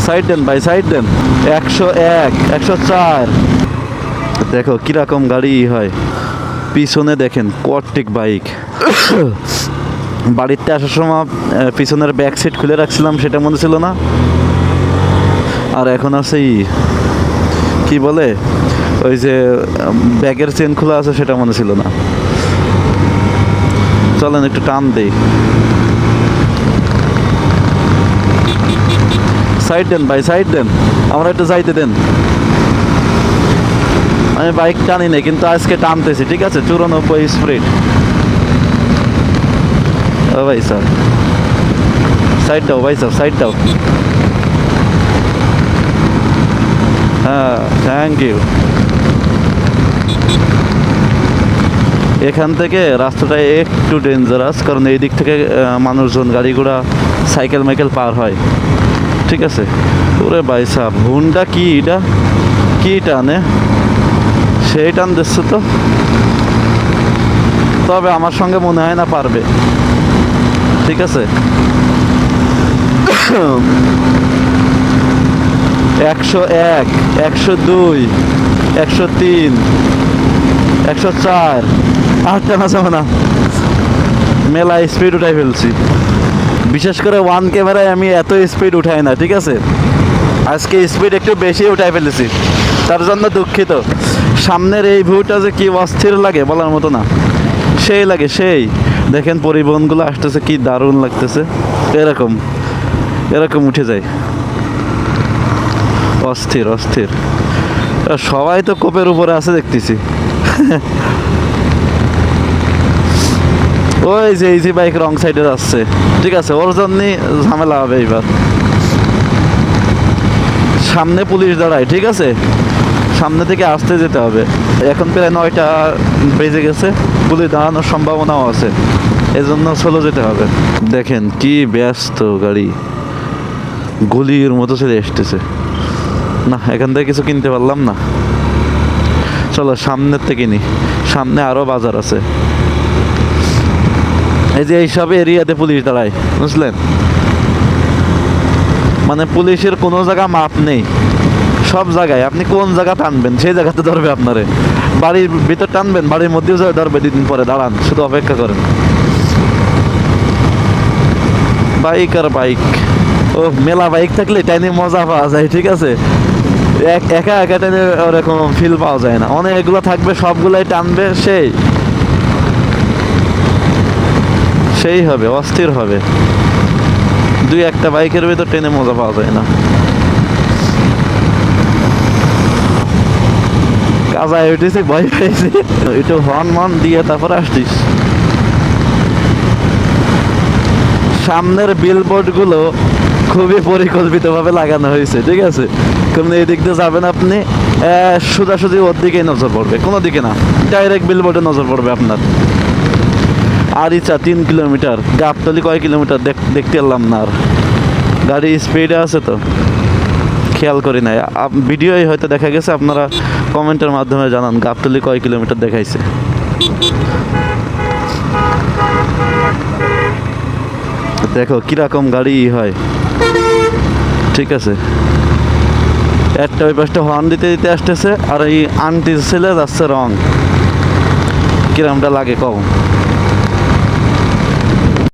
Side দেন ভাই, side দেন। 101, 104। দেখো কিরকম গাড়ি হয়। পিছনে দেখেন কোয়ার্টিক বাইক। বাড়িতে আসার সময় পিছনের ব্যাক সিট খুলে রাখছিলাম, সেটা মনে ছিল না। আর এখন আছে কি বলে, ওই যে ব্যাগের চেন খোলা আছে, সেটা মনে ছিল না। চলেন একটু টান দেই। সাইড দেন ভাই, সাইড দেন, আমরা একটু যাইতে দেন। আমি বাইক টানি না, কিন্তু আজকে টানতেছি, ঠিক আছে? 94 স্পিড। ও ভাই স্যার, সাইড দাও ভাই স্যার, সাইড দাও। হ্যাঁ, থ্যাংক ইউ। এখান থেকে রাস্তাটা একটু ডেঞ্জারাস, কারণ এই দিক থেকে মানুষজন, গাড়ি ঘোড়া, সাইকেল মাইকেল পার হয়, ঠিক আছে? ওরে ভাই সাহেব, হুন্ডা কি এটা, কি টানে? সেই টান দিচ্ছে তো, তবে আমার সঙ্গে মনে হয় না পারবে, ঠিক আছে? 101, 102, 103, 104। আর টানা যাবে না, মেলা স্পিড উঠাই ফেলছি। বিশেষ করে ওয়ান ক্যামেরায় আমি এত স্পিড উঠাই না, ঠিক আছে? আজকে স্পিড একটু বেশি উঠাই ফেলেছি, তার জন্য দুঃখিত। সামনের এই ভিউটা যে কি অস্থির লাগে বলার মতো না, সেই লাগে সেই। দেখেন পরিবহনগুলো আসতেছে, কি দারুণ লাগতেছে। এরকম এরকম উঠে যায়, অস্থির অস্থির। সবাই তো কোপের উপরে আছে দেখতেছি। ওই যে ইজি বাইক রং সাইডে যাচ্ছে, ঠিক আছে? ওর জন্যই ঝামেলা হবে এইবার। সামনে পুলিশ দাঁড়ায়, ঠিক আছে? সামনে থেকে আসতে যেতে হবে। এখন প্রায় 9টা বেজে গেছে, পুলিশ দাঁড়ানোর সম্ভাবনাও আছে, এজন্য চলে যেতে হবে। দেখেন কি ব্যস্ত গাড়ি, গলির মতো চলে আসতেছে। না, এখান থেকে কিছু কিনতে পারলাম না। চলো সামনের থেকে কিনি, সামনে আরো বাজার আছে। এই যে এইসব এরিয়াতে পুলিশ দাঁড়ায়, বুঝলেন? মানে পুলিশের কোনো জায়গা মাপ নেই, সব জায়গায় আপনি কোন জায়গা টানবেন সেই জায়গাতে ধরবে আপনারে। বাড়ির ভিতর টানবেন, বাড়ির মধ্যেও ধরবে, 2 দিন পরে। দাঁড়ান, শুধু অপেক্ষা করেন। বাইক আর বাইক, ও মেলা বাইক থাকলে টাইনে মজা পাওয়া যায়, ঠিক আছে? একা একা টাইনে ওরকম ফিল পাওয়া যায় না। অনেকগুলো থাকবে, সবগুলাই টানবে, সেই হবে, অস্থির হবে। 2-1টা বাইকের ভিতর টেনে মজা পাওয়া যায় না। কাজায় উঠেছে, ভয় পেয়েছে, একটু হর্ন মন দিয়ে তারপরে আসছিস। সামনের বিলবোর্ড গুলো খুবই পরিকল্পিতভাবে লাগানো হয়েছে, ঠিক আছে? কারণ এই দিক দিয়ে যাবেন আপনি, সোজাসুজি ওর দিকেই নজর পড়বে, কোনো দিকে না, ডাইরেক্ট বিলবোর্ডে নজর পড়বে আপনার। আরিচা 3 কিলোমিটার, গাবতলি কয় কিলোমিটার দেখতে পারলাম না। আর গাড়ি স্পিডে আছে তো খেয়াল করি নাই, ভিডিওই হয়তো দেখা গেছে। আপনারা কমেন্টের মাধ্যমে জানান গাবতলি কয় কিলোমিটার দেখাইছে। দেখো কিরকম গাড়ি হয়, ঠিক আছে? একটা ওই পাশটা হর্ন দিতে দিতে আসতেছে, আর এই আন্টি ছেলে যাচ্ছে রং। কিরমটা লাগে কম।